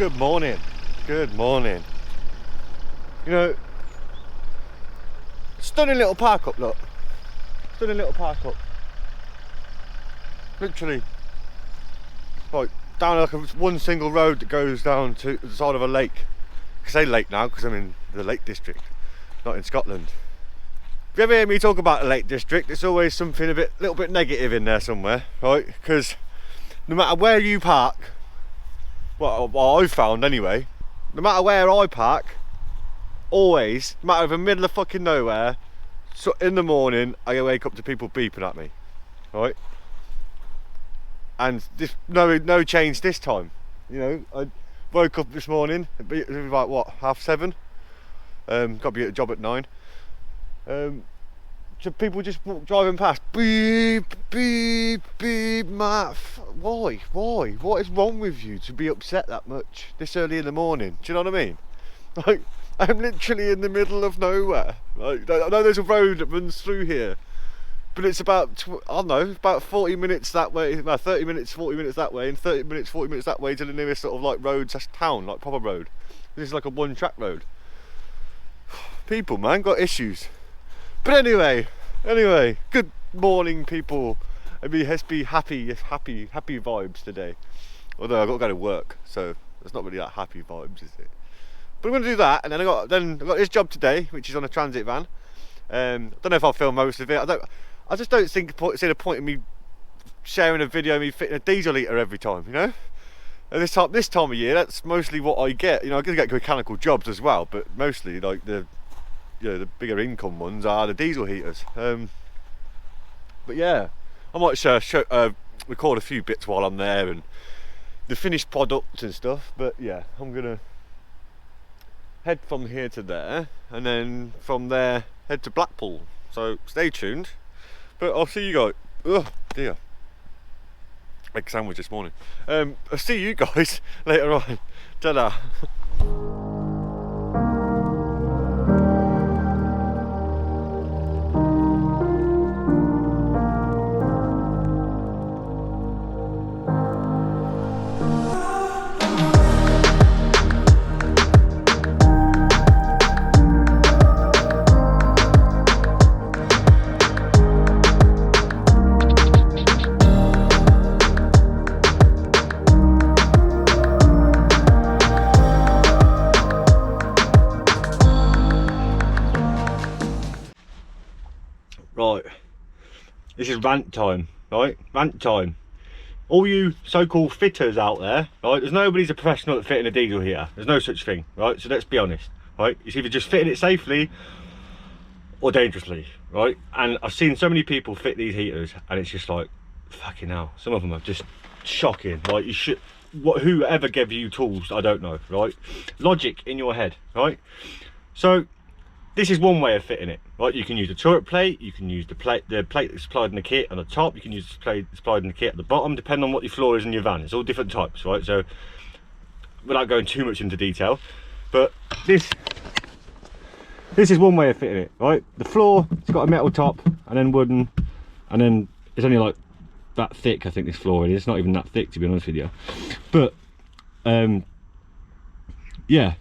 Good morning. Good morning. You know, stunning little park up, look. Stunning little park up. Literally, like down like one single road that goes down to the side of a lake. I say lake now because I'm in the Lake District, not in Scotland. If you ever hear me talk about the Lake District, it's always something a little bit negative in there somewhere, right? Because no matter where you park, well, I've found anyway, no matter where I park, always, no matter in the middle of fucking nowhere, so in the morning I wake up to people beeping at me, right? And this no change this time. You know, I woke up this morning, it was like what, 7:30. Got to be at a job at 9. So people just driving past, beep, beep, beep, Matt. Why? What is wrong with you to be upset that much this early in the morning? Do you know what I mean? Like, I'm literally in the middle of nowhere. Like, I know there's a road that runs through here, but it's about, I don't know, about 40 minutes that way, no, 30 minutes, 40 minutes that way, and 30 minutes, 40 minutes that way to the nearest sort of like roads, that's town, like proper road. This is like a one-track road. People, man, got issues. But anyway, good morning, people. Let's be happy vibes today. Although I've got to go to work, so it's not really that happy vibes, is it? But I'm going to do that, and then I got this job today, which is on a transit van. I don't know if I'll film most of it. I just don't see the point in me sharing a video of me fitting a diesel heater every time, you know. And this time of year, that's mostly what I get. You know, I can get mechanical jobs as well, but mostly like the bigger income ones are the diesel heaters. But yeah, I might record a few bits while I'm there and the finished products and stuff. But yeah, I'm gonna head from here to there, and then from there head to Blackpool. So stay tuned. But I'll see you guys. Oh dear, egg sandwich this morning. I'll see you guys later on. Ta-da. Right, this is rant time, right? Rant time. All you so-called fitters out there, right? There's nobody's a professional at fitting a diesel heater. There's no such thing, right? So let's be honest, right? It's either just fitting it safely or dangerously, right? And I've seen so many people fit these heaters, and it's just like, fucking hell. Some of them are just shocking. Like, you should, whoever gave you tools, I don't know, right? Logic in your head, right? So this is one way of fitting it, right? You can use a turret plate, you can use the plate that's supplied in the kit on the top, you can use the plate supplied in the kit at the bottom, depending on what your floor is in your van. It's all different types, right? So, without going too much into detail, but this is one way of fitting it, right? The floor, it's got a metal top, and then wooden, and then it's only like that thick, I think this floor is. It's not even that thick, to be honest with you. But, yeah,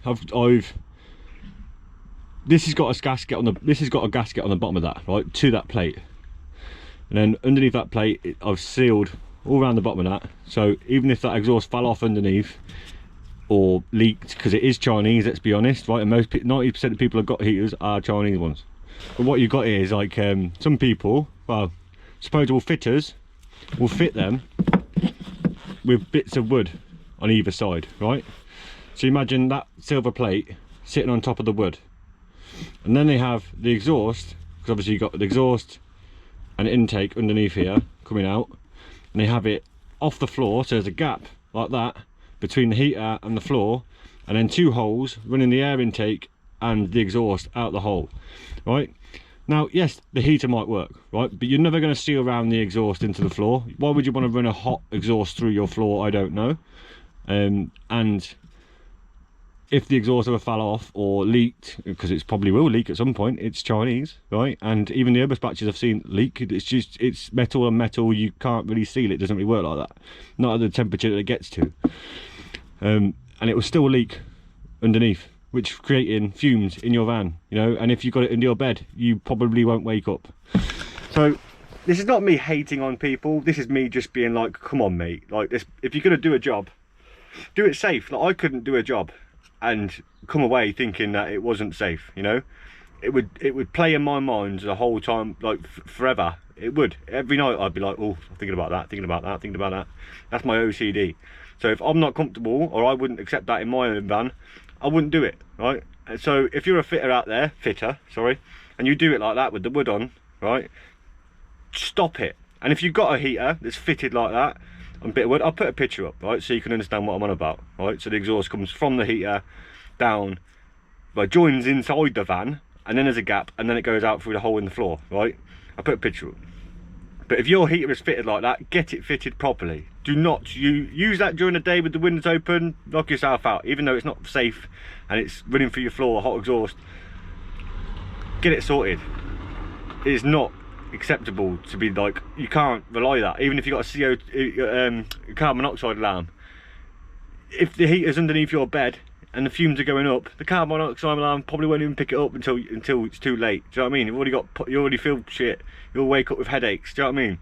this has got a gasket on the bottom of that, right, to that plate, and then underneath that plate I've sealed all around the bottom of that, so even if that exhaust fell off underneath or leaked, because it is Chinese, let's be honest, right, and 90% of people have got heaters are Chinese ones. But what you've got here is like some people, well, supposable fitters will fit them with bits of wood on either side, right? So imagine that silver plate sitting on top of the wood. And then they have the exhaust, because obviously you've got the exhaust and intake underneath here coming out, and they have it off the floor, so there's a gap like that between the heater and the floor, and then 2 holes running the air intake and the exhaust out the hole, right? Now, yes, the heater might work, right, but you're never going to seal around the exhaust into the floor. Why would you want to run a hot exhaust through your floor? I don't know. And if the exhaust ever fell off or leaked, because it probably will leak at some point, it's Chinese, right? And even the Airbus batches I've seen leak, it's metal and metal, you can't really seal it, doesn't really work like that. Not at the temperature that it gets to. And and it will still leak underneath, which creating fumes in your van, you know, and if you've got it under your bed, you probably won't wake up. So this is not me hating on people, this is me just being like, come on mate, like this, if you're gonna do a job, do it safe. Like I couldn't do a job and come away thinking that it wasn't safe, you know. It would play in my mind the whole time, like forever. It would. Every night I'd be like, oh, thinking about that, thinking about that, thinking about that. That's my OCD. So if I'm not comfortable, or I wouldn't accept that in my own van, I wouldn't do it, right? And so if you're a fitter out there, and you do it like that with the wood on, right, stop it. And if you've got a heater that's fitted like that on a bit of wood, I'll put a picture up, right, so you can understand what I'm on about, right? So the exhaust comes from the heater down, but joins inside the van, and then there's a gap, and then it goes out through the hole in the floor, right? I'll put a picture up. But if your heater is fitted like that, get it fitted properly. Do not use that during the day with the windows open, knock yourself out, even though it's not safe and it's running through your floor, hot exhaust. Get it sorted. It is not acceptable to be like, you can't rely on that, even if you've got a carbon monoxide alarm. If the heater's underneath your bed and the fumes are going up, the carbon monoxide alarm probably won't even pick it up until it's too late. Do you know what I mean? You already feel shit. You'll wake up with headaches. Do you know what I mean?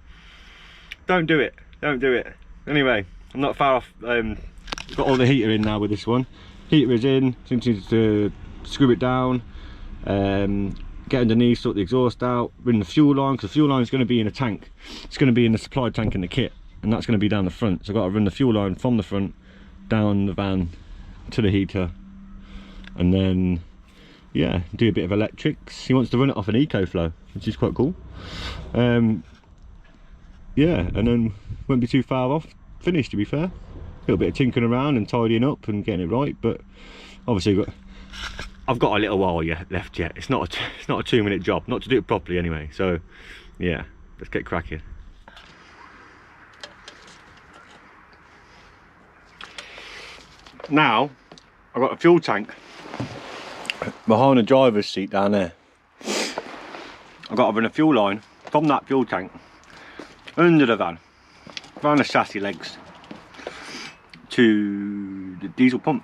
Don't do it. Don't do it. Anyway, I'm not far off. Got all the heater in now with this one. Heater is in. Just need to screw it down. Get underneath, sort the exhaust out, run the fuel line, because the fuel line is going to be in a tank. It's going to be in the supply tank in the kit, and that's going to be down the front. So I've got to run the fuel line from the front down the van to the heater, and then yeah, do a bit of electrics. He wants to run it off an EcoFlow, which is quite cool. Yeah, and then won't be too far off finished, to be fair. A little bit of tinkering around and tidying up and getting it right, but obviously I've got a little while left yet. It's not a 2-minute job, not to do it properly anyway. So yeah, let's get cracking. Now I've got a fuel tank behind the driver's seat down there. I've got to run a fuel line from that fuel tank under the van, around the chassis legs to the diesel pump.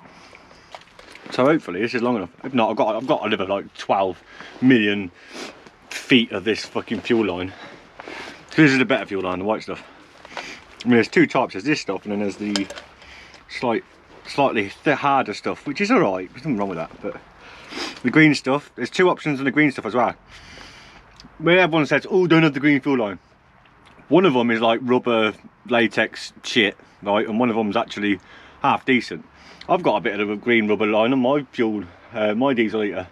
So hopefully this is long enough. If not, I've got another like 12 million feet of this fucking fuel line. So this is the better fuel line, the white stuff. I mean, there's two types. There's this stuff, and then there's the slightly harder stuff, which is alright. There's nothing wrong with that. But the green stuff, there's two options on the green stuff as well. When everyone says, oh, don't have the green fuel line, one of them is like rubber latex shit, right, and one of them is actually half decent. I've got a bit of a green rubber line on my fuel, my diesel heater.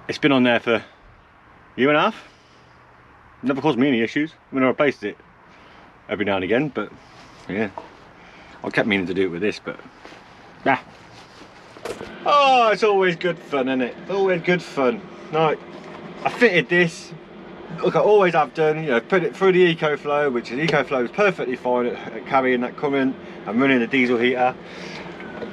It's been on there for a year and a half. Never caused me any issues. I mean, I replaced it every now and again, but yeah, I kept meaning to do it with this, but nah. Oh, it's always good fun, isn't it? Always good fun. Right, I fitted this. Look, I always have done, you know, put it through the EcoFlow, which is EcoFlow is perfectly fine at carrying that current and running the diesel heater.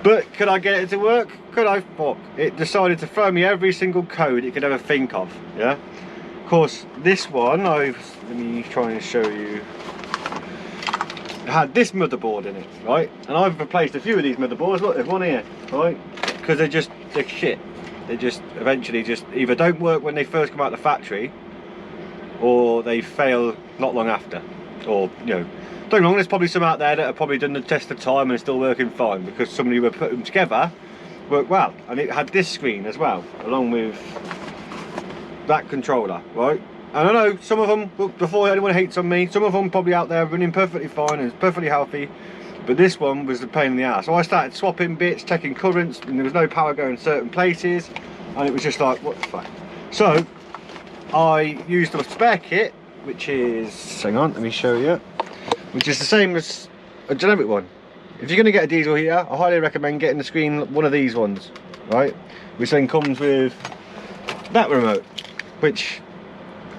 But could I get it to work? Could I? Fuck. It decided to throw me every single code it could ever think of. Yeah. Of course, this one, let me try and show you. It had this motherboard in it, right? And I've replaced a few of these motherboards. Look, there's one here, right? Because they're shit. They just eventually just either don't work when they first come out of the factory, or they fail not long after. Or, you know, don't get me wrong, there's probably some out there that have probably done the test of time and are still working fine because somebody who put them together worked well. And it had this screen as well, along with that controller, right? And I know some of them, before anyone hates on me, some of them probably out there running perfectly fine and it's perfectly healthy, but this one was the pain in the ass. So I started swapping bits, taking currents, and there was no power going certain places, and it was just like, what the fuck? So I used a spare kit, which is, hang on, let me show you, which is the same as a generic one. If you're going to get a diesel heater, I highly recommend getting the screen, one of these ones, right? Which then comes with that remote, which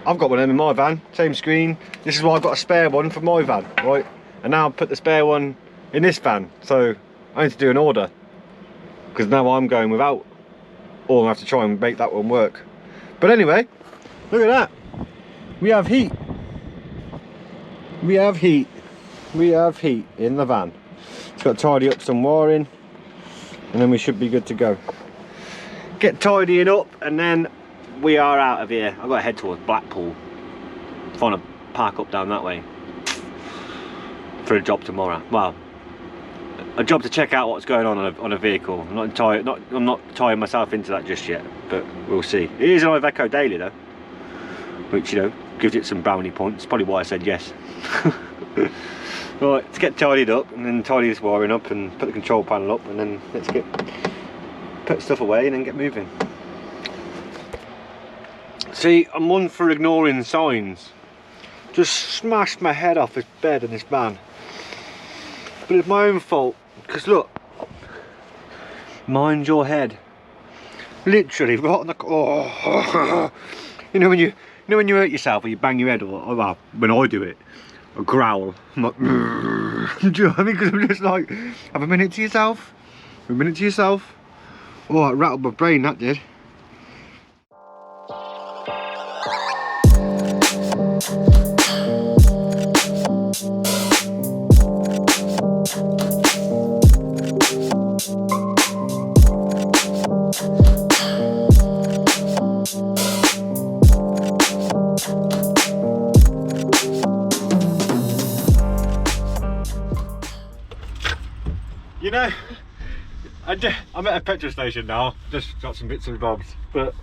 I've got one of them in my van, same screen. This is why I've got a spare one for my van, right? And now I've put the spare one in this van, so I need to do an order, because now I'm going without, or I have to try and make that one work. But anyway, look at that. We have heat. We have heat. We have heat in the van. Just got to tidy up some wiring. and then we should be good to go. Get tidying up, and then we are out of here. I've got to head towards Blackpool. Find a park up down that way for a job tomorrow. Well, a job to check out what's going on a vehicle. I'm not tying myself into that just yet, but we'll see. It is an Iveco daily though, which, you know, gives it some brownie points. Probably why I said yes. Right, let's get tidied up and then tidy this wiring up and put the control panel up, and then let's put stuff away and then get moving. See, I'm one for ignoring signs. Just smashed my head off this bed in this van. But it's my own fault, because look, mind your head. Literally right on the, oh. You know when you hurt yourself or you bang your head, or well, when I do it, I growl. I'm like, do you know what I mean? Because I'm just like, have a minute to yourself. Have a minute to yourself. Oh, it rattled my brain, that did. You know, I'm at a petrol station now, just got some bits and bobs, but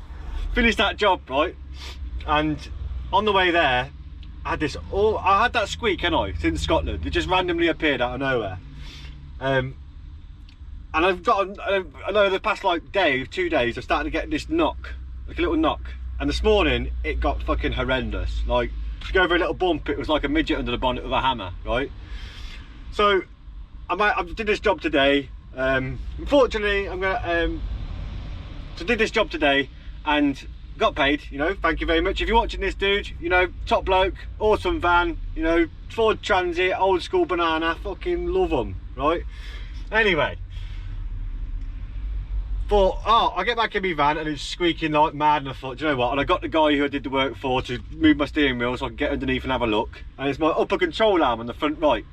finished that job, right? And on the way there, I had that squeak, since Scotland. It just randomly appeared out of nowhere. And I've got, I know the past like 2 days, I've started to get this knock, like a little knock. And this morning, it got fucking horrendous. Like, to go over a little bump, it was like a midget under the bonnet with a hammer, right? So, I did this job today. Unfortunately, I'm gonna so did this job today and got paid. You know, thank you very much. If you're watching this, dude, you know, top bloke, awesome van. You know, Ford Transit, old school banana, fucking love them, right? Anyway, thought, oh, I get back in my van and it's squeaking like mad, and I thought, do you know what? And I got the guy who I did the work for to move my steering wheel so I can get underneath and have a look. And it's my upper control arm on the front right.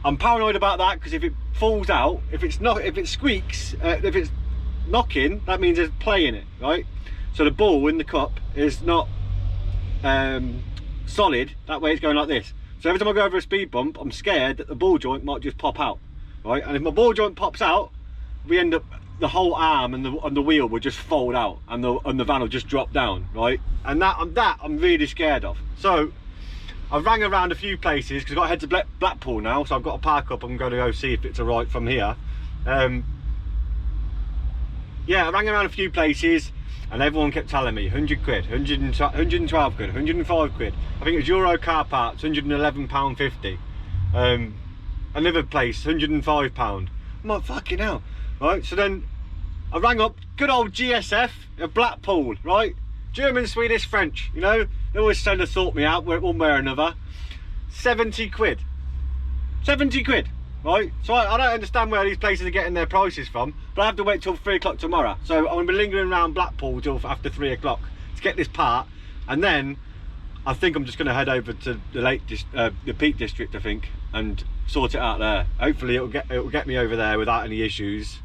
I'm paranoid about that because if it falls out, if it squeaks, if it's knocking, that means there's play in it, right? So the ball in the cup is not solid, that way it's going like this. So every time I go over a speed bump, I'm scared that the ball joint might just pop out, right? And if my ball joint pops out, we end up, the whole arm and the wheel will just fold out, and the van will just drop down, right? And that I'm really scared of. So I've rang around a few places because I've got to head to Blackpool now, so I've got to park up. I'm going to go see if it's alright from here. Yeah, I rang around a few places and everyone kept telling me 100 quid, 112 quid, 105 quid. I think it was Euro car parts, £111.50. Another place, £105. I'm like, fucking hell. Right, so then I rang up good old GSF of Blackpool, right? German, Swedish, French, you know, they always tend to sort me out one way or another. 70 quid. 70 quid, right? So I don't understand where these places are getting their prices from, but I have to wait till 3 o'clock tomorrow. So I'm going to be lingering around Blackpool till after 3 o'clock to get this part, and then I think I'm just going to head over to the Peak District, I think, and sort it out there. Hopefully it'll get me over there without any issues.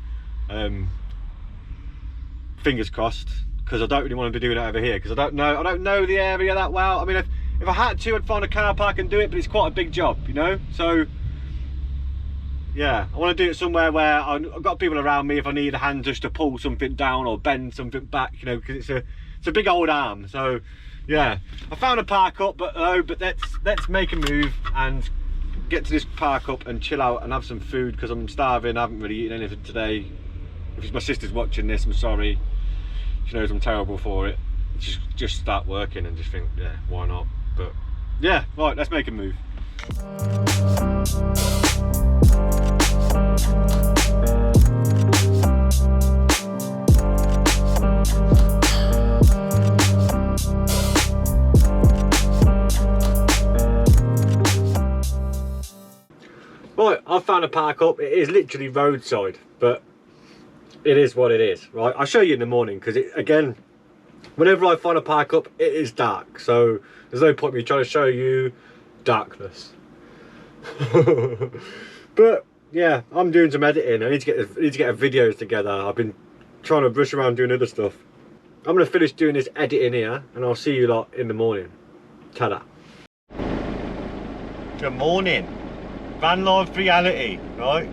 Fingers crossed, because I don't really want to be doing it over here because I don't know the area that well. I mean, if I had to, I'd find a car park and do it, but it's quite a big job, you know. So yeah, I want to do it somewhere where I've got people around me if I need a hand just to pull something down or bend something back, you know, because it's a big old arm. So yeah, I found a park up, but let's make a move and get to this park up and chill out and have some food because I'm starving. I haven't really eaten anything today. If my sister's watching this, I'm sorry. She knows I'm terrible for it. Just start working and just think, yeah, why not? But yeah, right, let's make a move. Right, I've found a park up. It is literally roadside, but it is what it is, right? I'll show you in the morning because again, whenever I find a park up, it is dark, so there's no point in me trying to show you darkness. But yeah, I'm doing some editing. I need to get a videos together. I've been trying to rush around doing other stuff. I'm gonna finish doing this editing here, and I'll see you lot in the morning. Ta-da. Good morning. Vanlife reality, right?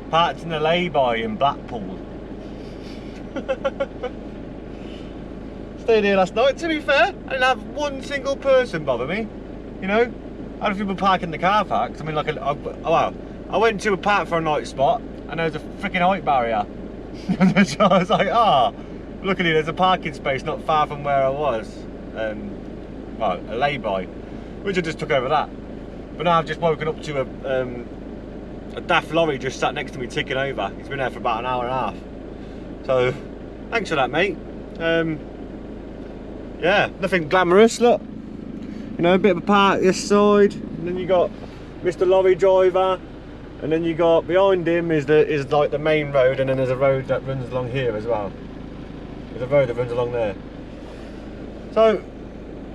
Parked in a lay-by in Blackpool. Stayed here last night, to be fair. I didn't have one single person bother me. You know? I had people parking in the car parks. I mean, like, well, I went to a park for a night spot and there was a freaking height barrier. So I was like, luckily there's a parking space not far from where I was. Well, a lay-by, which I just took over that. But now I've just woken up to a daft lorry just sat next to me ticking over. It's been there for about an hour and a half. So, thanks for that, mate. Yeah, nothing glamorous, look. You know, a bit of a park this side, and then you got Mr. Lorry Driver, and then you got behind him is like the main road, and then there's a road that runs along here as well. There's a road that runs along there. So,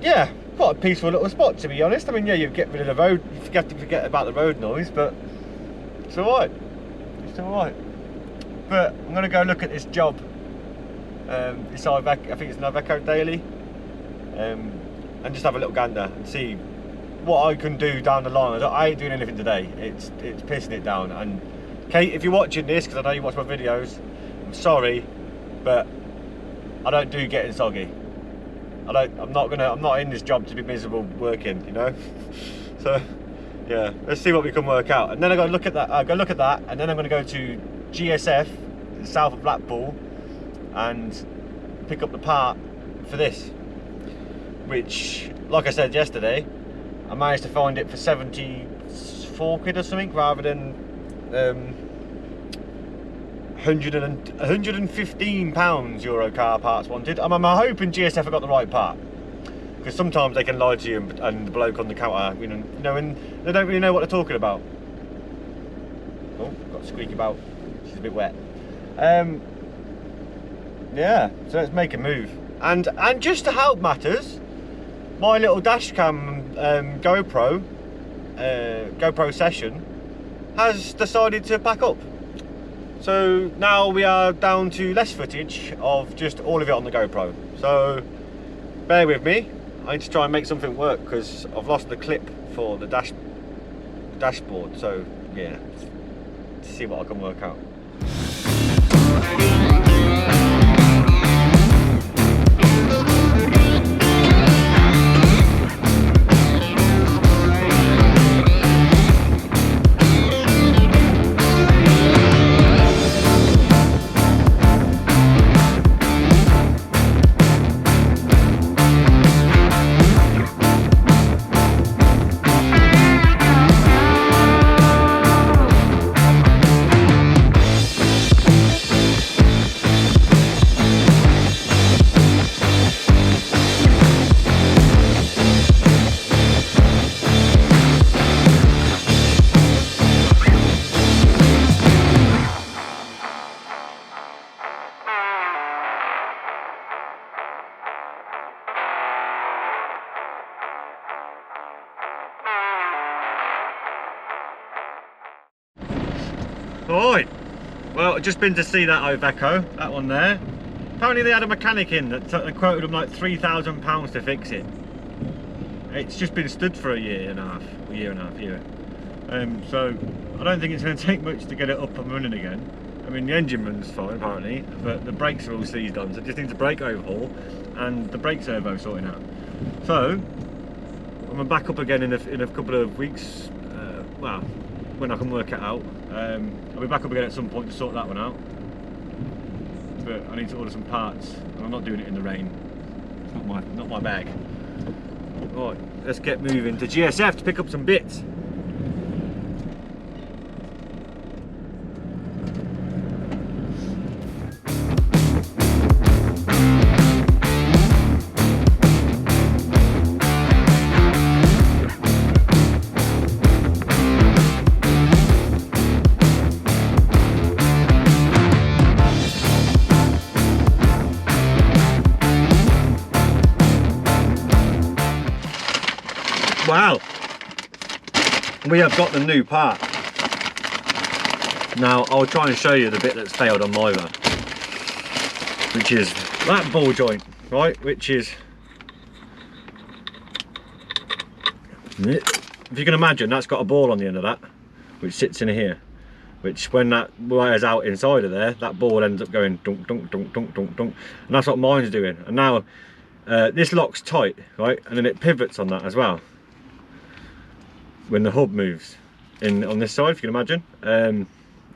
yeah, quite a peaceful little spot, to be honest. I mean, yeah, you get rid of the road, you have to forget about the road noise, but it's alright. It's alright. But I'm gonna go look at this job. It's Iveco, I think it's an Iveco daily. And just have a little gander and see what I can do down the line. I ain't doing anything today. It's pissing it down. And Kate, if you're watching this, because I know you watch my videos, I'm sorry, but I don't do getting soggy. I'm not in this job to be miserable working, you know. So yeah, let's see what we can work out. And then I got to look at that. And then I'm going to go to GSF, south of Blackpool, and pick up the part for this. Which, like I said yesterday, I managed to find it for 74 quid or something, rather than 115 pounds Euro car parts wanted. I'm hoping GSF have got the right part, because sometimes they can lie to you, and the bloke on the counter, you know, and they don't really know what they're talking about. Oh, got a squeaky bout. She's a bit wet. Yeah, so let's make a move. And just to help matters, my little dashcam GoPro session has decided to pack up. So now we are down to less footage of just all of it on the GoPro. So bear with me. I need to try and make something work because I've lost the clip for the dashboard. So yeah, let's see what I can work out. Alright, well, I've just been to see that Iveco, that one there. Apparently they had a mechanic in that quoted them like £3,000 to fix it. It's just been stood for a year and a half. So I don't think it's going to take much to get it up and running again. I mean, the engine runs fine apparently, but the brakes are all seized on, so it just needs a brake overhaul and the brake servo sorting out. So I'm back up again in a couple of weeks. Well, when I can work it out. I'll be back up again at some point to sort that one out. But I need to order some parts, and I'm not doing it in the rain. It's not my bag. Right, let's get moving to GSF to pick up some bits. Wow, we have got the new part. Now I'll try and show you the bit that's failed on my van, which is that ball joint, right? Which is, if you can imagine, that's got a ball on the end of that, which sits in here. Which, when that wires out inside of there, that ball ends up going dunk, dunk, dunk, dunk, dunk, dunk, and that's what mine's doing. And now this lock's tight, right, and then it pivots on that as well when the hub moves in on this side, if you can imagine.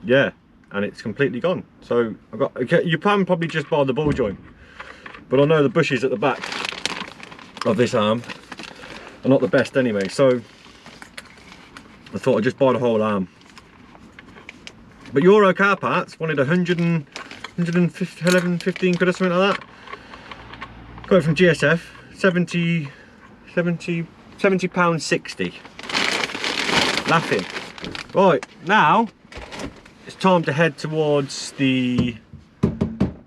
Yeah, and it's completely gone. So I've got, you can probably just buy the ball joint, but I know the bushes at the back of this arm are not the best anyway, so I thought I'd just buy the whole arm. But Euro car parts wanted 111, 15 quid or something like that. Got it from GSF, 70 pounds 60. Laughing. Right, now it's time to head towards the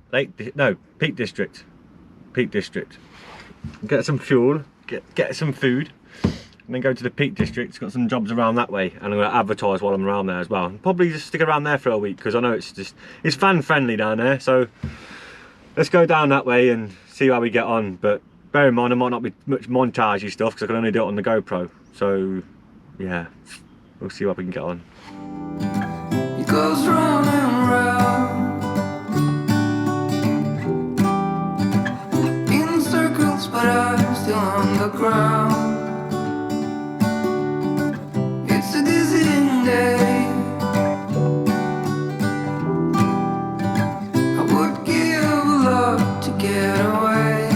Peak District. Peak District. Get some fuel, get some food, and then go to the Peak District. It's got some jobs around that way, and I'm going to advertise while I'm around there as well. And probably just stick around there for a week, because I know it's fan friendly down there. So let's go down that way and see how we get on. But bear in mind, there might not be much montagey stuff, because I can only do it on the GoPro. So yeah, we'll see what we can get on. It goes round and round in circles, but I'm still on the ground. It's a dizzying day. I would give a lot to get away.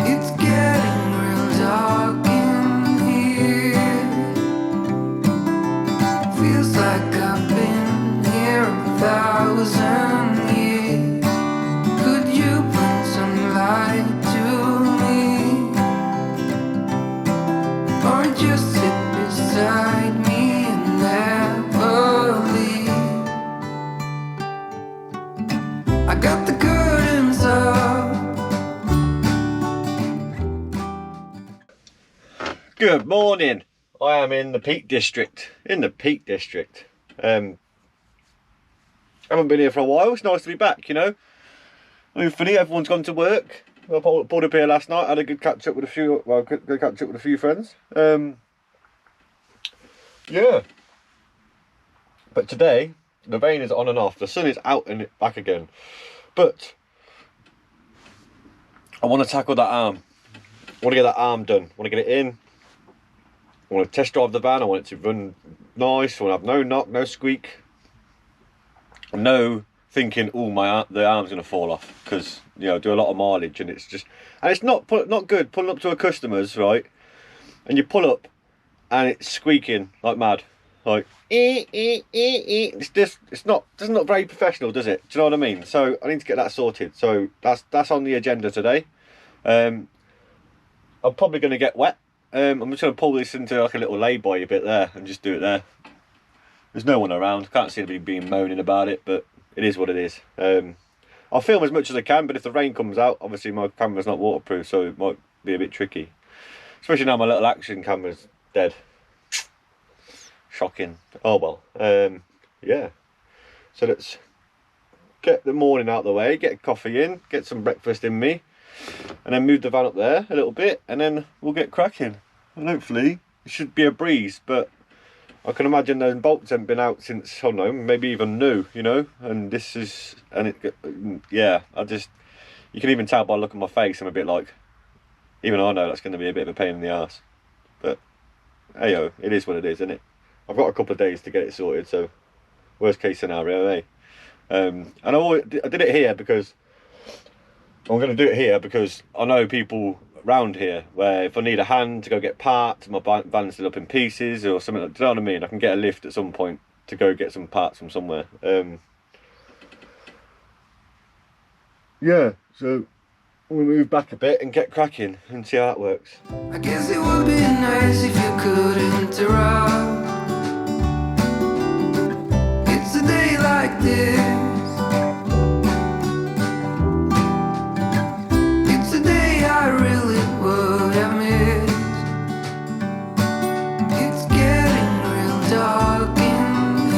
It's getting real dark in here. Feels like I've been here 1,000 years. Could you bring some light to me, or just sit beside me and never leave? I got the curtains up. Good morning. I am in the Peak District. In the Peak District. Haven't been here for a while. It's nice to be back, you know. Hopefully everyone's gone to work. I pulled up here last night. Had a good catch up with a few. Well, good catch up with a few friends. Yeah. But today the rain is on and off. The sun is out and back again. But I want to tackle that arm. I want to get that arm done. I want to get it in. I want to test drive the van. I want it to run nice. I want to have no knock, no squeak, no thinking, oh, the arm's going to fall off, because, you know, I do a lot of mileage, and it's not good pulling up to a customer's, right, and you pull up and it's squeaking like mad, like it's not very professional, does it? Do you know what I mean? So I need to get that sorted. So that's on the agenda today. I'm probably going to get wet. I'm just going to pull this into like a little lay-by a bit there and just do it there. There's no one around. Can't see anybody being moaning about it, but it is what it is. I'll film as much as I can, but if the rain comes out, obviously my camera's not waterproof, so it might be a bit tricky. Especially now my little action camera's dead. Shocking. Oh well. Yeah. So let's get the morning out of the way, get a coffee in, get some breakfast in me, and then move the van up there a little bit, and then we'll get cracking. And hopefully it should be a breeze, but I can imagine those bolts haven't been out since, I don't know, maybe even new, you know. And this is, and it, yeah, you can even tell by looking at my face, I'm a bit like, even I know that's going to be a bit of a pain in the arse. But hey, it is what it is, isn't it? I've got a couple of days to get it sorted, so worst case scenario, eh? And I did it here because I'm going to do it here because I know people around here where if I need a hand to go get parts, my van's still up in pieces or something, do you know what I mean? I can get a lift at some point to go get some parts from somewhere. Yeah, so we'll move back a bit and get cracking and see how that works. I guess it would be nice if you could interrupt. It's a day like this. It's a day I really would have missed. It's getting real dark in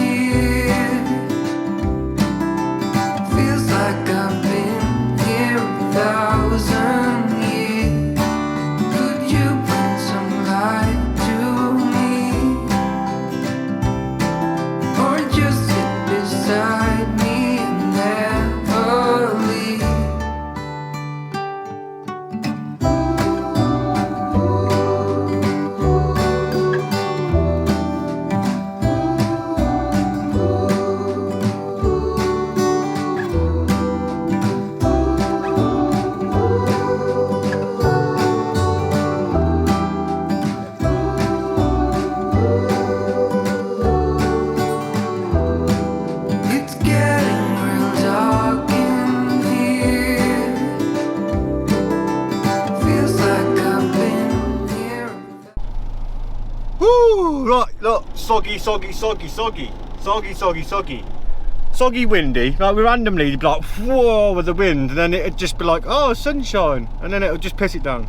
soggy, windy. Like we randomly be like, whoa, with the wind, and then it'd just be like, oh, sunshine, and then it would just piss it down.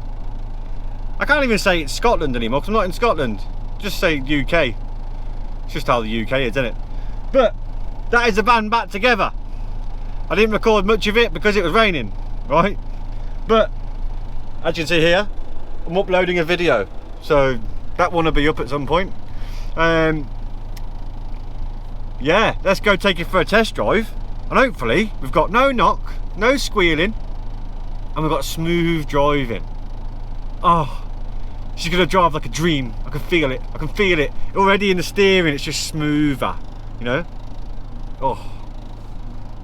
I can't even say it's Scotland anymore because I'm not in Scotland. Just say UK. It's just how the UK is, isn't it? But that is the van back together. I didn't record much of it because it was raining, right? But as you can see here, I'm uploading a video, so that one will be up at some point. Yeah, let's go take it for a test drive, and hopefully we've got no knock, no squealing, and we've got smooth driving. Oh, she's gonna drive like a dream. I can feel it. I can feel it already in the steering. It's just smoother, you know. Oh,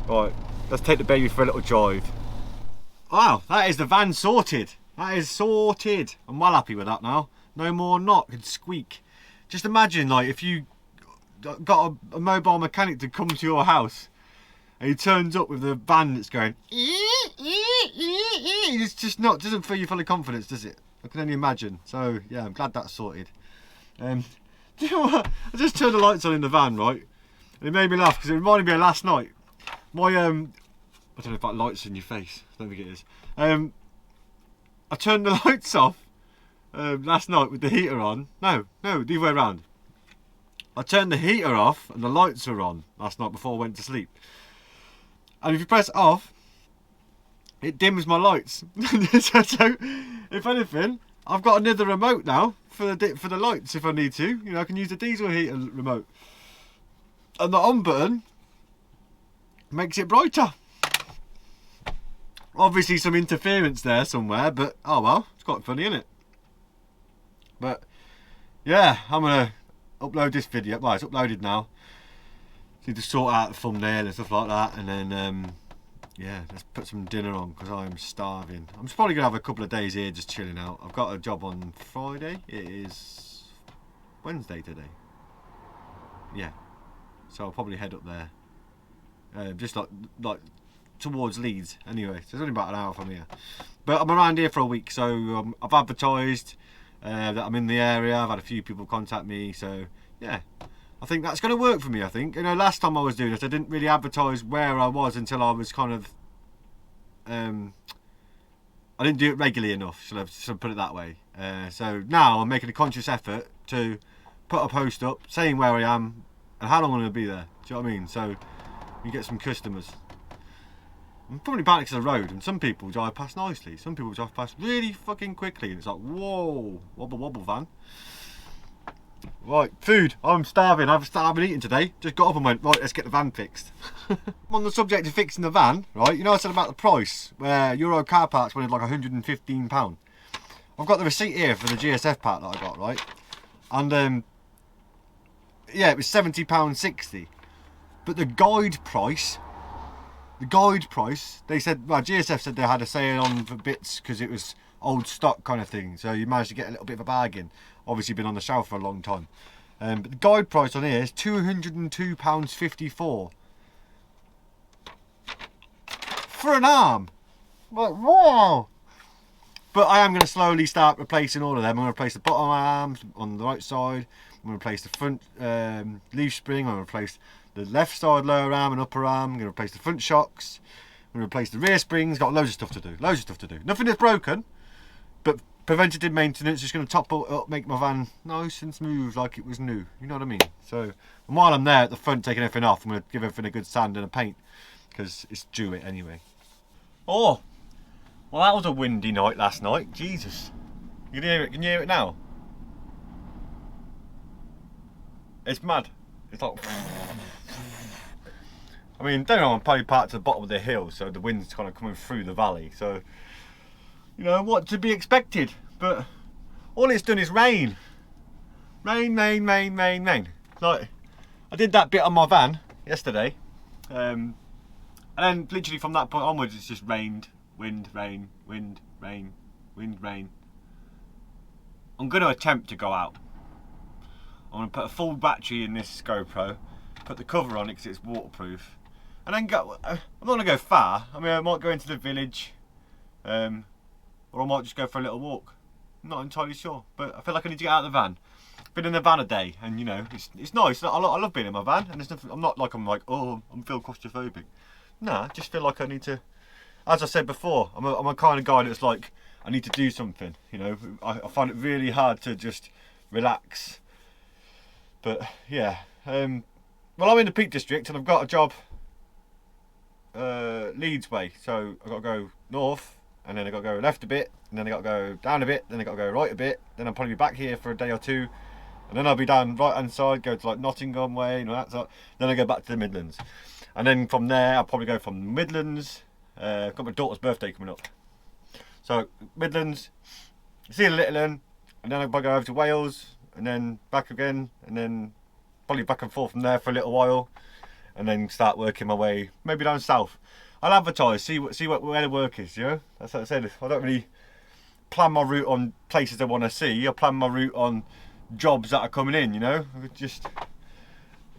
right. Let's take the baby for a little drive. Wow, that is the van sorted. That is sorted. I'm well happy with that now. No more knock and squeak. Just imagine, like, if you got a mobile mechanic to come to your house and he turns up with a van that's going it's just not, doesn't fill you full of confidence, does it? I can only imagine. So yeah, I'm glad that's sorted. Do you know what? I just turned the lights on in the van, right? And it made me laugh because it reminded me of last night. My I don't know if that light's in your face. I don't think it is. I turned the lights off last night with the heater on. No, the other way around. I turned the heater off and the lights were on last night before I went to sleep. And if you press off, it dims my lights. so if anything, I've got another remote now for the lights if I need to. You know, I can use the diesel heater remote. And the on button makes it brighter. Obviously some interference there somewhere, but oh well, it's quite funny, isn't it? But yeah, I'm gonna upload this video. Well, it's uploaded now. Need to sort out the thumbnail and stuff like that, and then yeah, let's put some dinner on because I'm starving. I'm probably gonna have a couple of days here just chilling out. I've got a job on Friday. It is Wednesday today. Yeah, so I'll probably head up there. Just like towards Leeds anyway, so it's only about an hour from here. But I'm around here for a week, so I've advertised that I'm in the area. I've had a few people contact me, so yeah, I think that's going to work for me. I think, you know, last time I was doing this, I didn't really advertise where I was until I was kind of I didn't do it regularly enough, should I put it that way. So now I'm making a conscious effort to put a post up saying where I am and how long I'm going to be there. Do you know what I mean? So you get some customers. I'm probably back to the road, and some people drive past nicely, some people drive past really fucking quickly, and it's like, whoa, wobble wobble van. Right, food. I'm starving. I haven't eaten today. Just got up and went, right, let's get the van fixed. On the subject of fixing the van, right, you know I said about the price, where Euro car parts wanted like £115. I've got the receipt here for the GSF part that I got, right? And yeah, it was £70.60. But the guide price, they said, well, GSF said they had a sale on for bits because it was old stock kind of thing, so you managed to get a little bit of a bargain. Obviously been on the shelf for a long time. But the guide price on here is £202.54 for an arm. Like, wow. But I am going to slowly start replacing all of them. I'm going to replace the bottom arms on the right side. I'm going to replace the front leaf spring. I'm going to replace the left side lower arm and upper arm. I'm going to replace the front shocks. I'm going to replace the rear springs. Got loads of stuff to do. Loads of stuff to do. Nothing is broken, but preventative maintenance is going to top it up, make my van nice and smooth like it was new. You know what I mean? So, and while I'm there at the front taking everything off, I'm going to give everything a good sand and a paint because it's due it anyway. Oh, well, that was a windy night last night. Jesus, you can hear it. Can you hear it now? It's mad. It's like, I mean, don't know, I'm probably parked at the bottom of the hill, so the wind's kind of coming through the valley, so you know what to be expected. But all it's done is rain. Rain. Like, I did that bit on my van yesterday, and then literally from that point onwards it's just rained, wind, rain, wind, rain, wind, rain. I'm going to attempt to go out. I'm going to put a full battery in this GoPro, put the cover on it because it's waterproof, and then go. I'm not going to go far. I mean, I might go into the village, or I might just go for a little walk. I'm not entirely sure, but I feel like I need to get out of the van. been in the van a day, and you know, it's nice. I love being in my van, and there's nothing. I'm not like oh, I'm feel claustrophobic. Nah, I just feel like I need to. As I said before, I'm a kind of guy that's like, I need to do something. You know, I find it really hard to just relax. But yeah, well, I'm in the Peak District, and I've got a job Leeds way, so I've got to go north, and then I've got to go left a bit, and then I've got to go down a bit, then I've got to go right a bit, then I'll probably be back here for a day or two, and then I'll be down right hand side, go to like Nottingham way, you know, that sort. Then I go back to the Midlands, and then from there I'll probably go from the Midlands. I've got my daughter's birthday coming up, so Midlands, see a little one, and then I'll go over to Wales, and then back again, and then probably back and forth from there for a little while, and then start working my way maybe down south. I'll advertise, see where the work is, you know. That's what I said. I don't really plan my route on places I want to see. I plan my route on jobs that are coming in, you know. Just,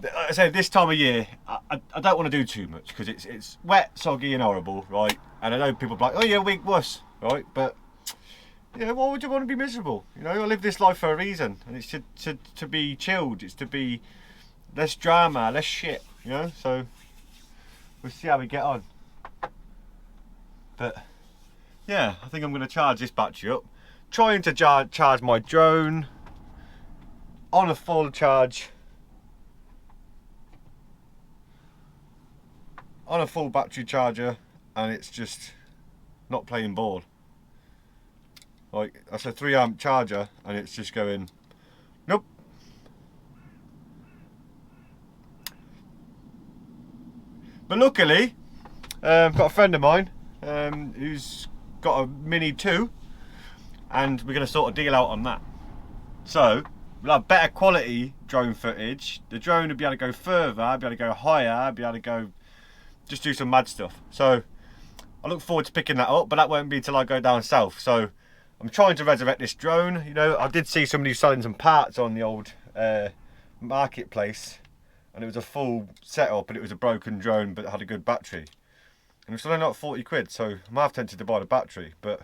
like I said, this time of year, I don't want to do too much because it's wet, soggy, and horrible, right? And I know people are like, oh yeah, weak wuss, right? But yeah, why would you want to be miserable? You know, I live this life for a reason, and it's to be chilled. It's to be less drama, less shit, you know. So we'll see how we get on. But yeah, I think I'm going to charge this battery up. Trying to charge my drone on a full charge, on a full battery charger, and it's just not playing ball. Like, that's a 3 amp charger, and it's just going, nope. But luckily, I've got a friend of mine who's got a Mini 2, and we're going to sort a deal out on that. So we'll have better quality drone footage. The drone will be able to go further, be able to go higher, be able to go just do some mad stuff. So I look forward to picking that up, but that won't be till I go down south. So I'm trying to resurrect this drone. You know, I did see somebody selling some parts on the old marketplace, and it was a full setup, and it was a broken drone, but it had a good battery. And it's only like 40 quid, so I'm half tempted to buy the battery, but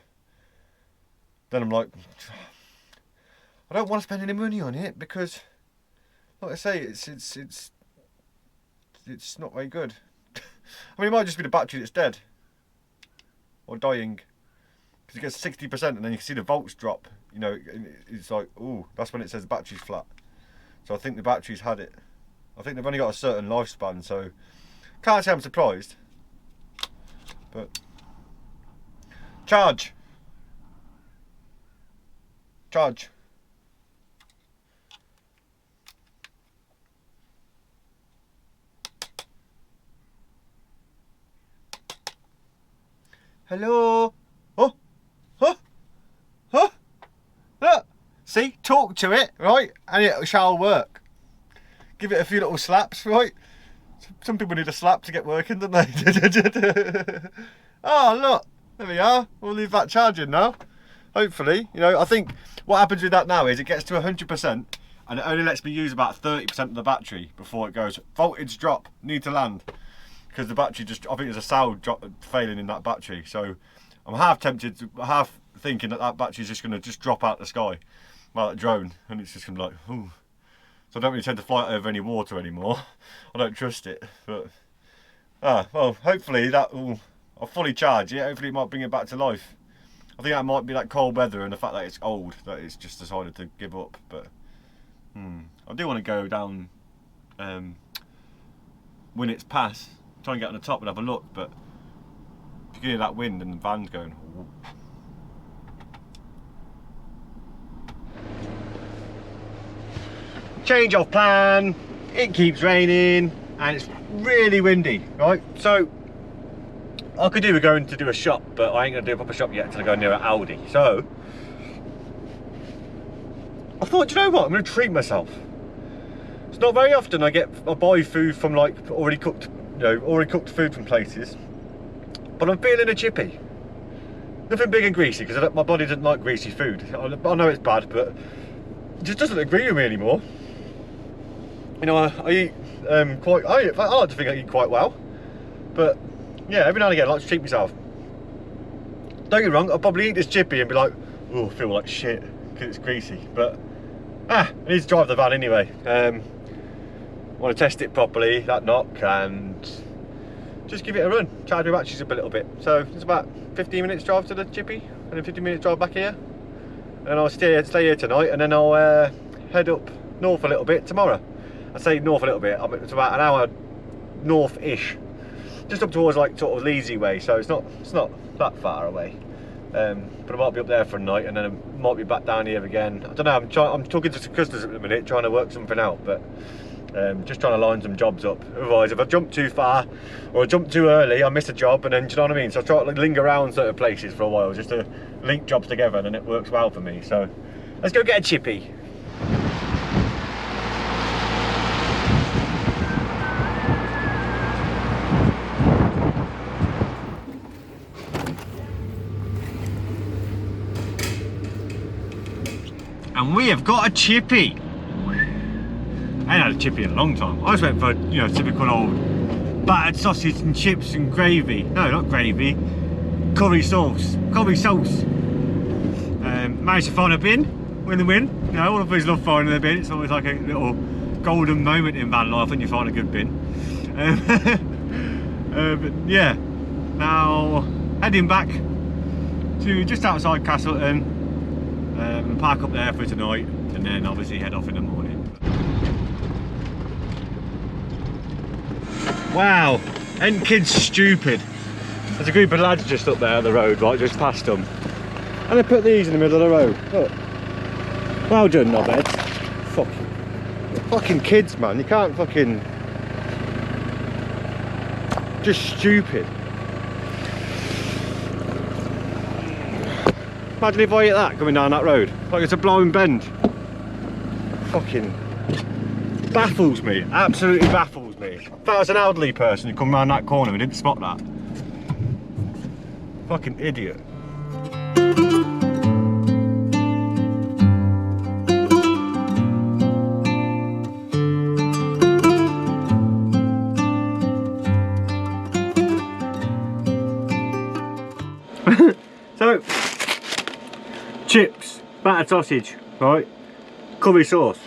then I'm like, I don't want to spend any money on it because, like I say, it's not very good. I mean, it might just be the battery that's dead or dying, because it gets 60%, and then you can see the volts drop. You know, it's like, ooh, that's when it says the battery's flat. So I think the battery's had it. I think they've only got a certain lifespan, so can't say I'm surprised. But charge. Hello. Oh. Look. See, talk to it, right, and it shall work. Give it a few little slaps, right? Some people need a slap to get working, don't they? Oh, look, there we are. We'll leave that charging now. Hopefully, you know, I think what happens with that now is it gets to 100%, and it only lets me use about 30% of the battery before it goes voltage drop, need to land, because the battery just, I think there's a cell drop failing in that battery. So I'm half tempted to, half thinking that battery's just going to just drop out the sky, like that drone, and it's just going to be like, ooh. So I don't really tend to fly it over any water anymore. I don't trust it, but well, hopefully that will, I'll fully charge it. Hopefully it might bring it back to life. I think that might be that cold weather and the fact that it's old that it's just decided to give up. But I do want to go down Winnet's Pass, try and get on the top and have a look. But if you can hear that wind and the van's going. Ooh. Change of plan, it keeps raining and it's really windy, right? So I could do with going to do a shop, but I ain't gonna do a proper shop yet until I go near an Aldi. So I thought, you know what, I'm gonna treat myself. It's not very often I buy food from like already cooked food from places, but I'm feeling a chippy. Nothing big and greasy, because my body doesn't like greasy food. I know it's bad, but it just doesn't agree with me anymore. You know, I eat I like to think I eat quite well, but yeah, every now and again I like to treat myself. Don't get me wrong, I'll probably eat this chippy and be like, oh, I feel like shit because it's greasy, but I need to drive the van anyway. Want to test it properly, that knock, and just give it a run. Charge my batteries up a little bit. So it's about 15 minutes drive to the chippy, and then 15 minutes drive back here. And I'll stay here tonight, and then I'll head up north a little bit tomorrow. I say north a little bit. It's about an hour north-ish, just up towards like sort of Leesy way. So it's not that far away. But I might be up there for a night, and then I might be back down here again. I don't know. I'm talking to some customers at the minute, trying to work something out, but just trying to line some jobs up. Otherwise, if I jump too far or I jump too early, I miss a job, and then do you know what I mean? So I try to like, linger around certain places for a while just to link jobs together, and then it works well for me. So let's go get a chippy. And we have got a chippy. I ain't had a chippy in a long time. I just went for, you know, typical old battered sausage and chips and gravy. No, not gravy. Curry sauce. Curry sauce. Managed to find a bin. Win the win. You know, all of us love finding a bin. It's always like a little golden moment in van life when you find a good bin. But yeah, now heading back to just outside Castleton. And park up there for tonight, and then obviously head off in the morning. Wow, ain't kids stupid? There's a group of lads just up there on the road, right, just past them. And they put these in the middle of the road. Look. Well done, knobheads. Fucking kids, man. You can't fucking... Just stupid. Imagine if I hit that coming down that road. Like it's a blowing bend. Fucking baffles me. Absolutely baffles me. If that was an elderly person who come around that corner and didn't spot that. Fucking idiot. So, chips, battered sausage, right? Curry sauce.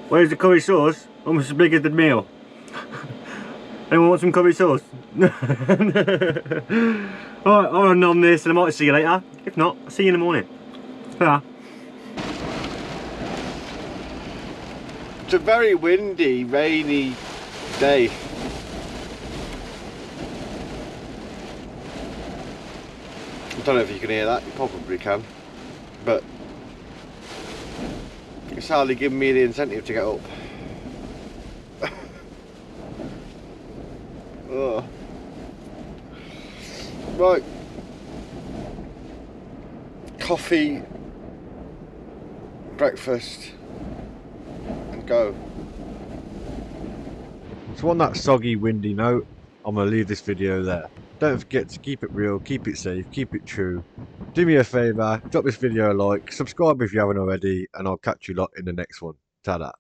Where's the curry sauce? Almost as big as the meal. Anyone want some curry sauce? Alright, I'll nom this and I might see you later. If not, I'll see you in the morning. Yeah. It's a very windy, rainy day. I don't know if you can hear that, you probably can, but it's hardly giving me the incentive to get up. Oh. Right, coffee, breakfast, and go. So on that soggy, windy note, I'm going to leave this video there. Don't forget to keep it real, keep it safe, keep it true. Do me a favour, drop this video a like, subscribe if you haven't already, and I'll catch you lot in the next one. Ta-da.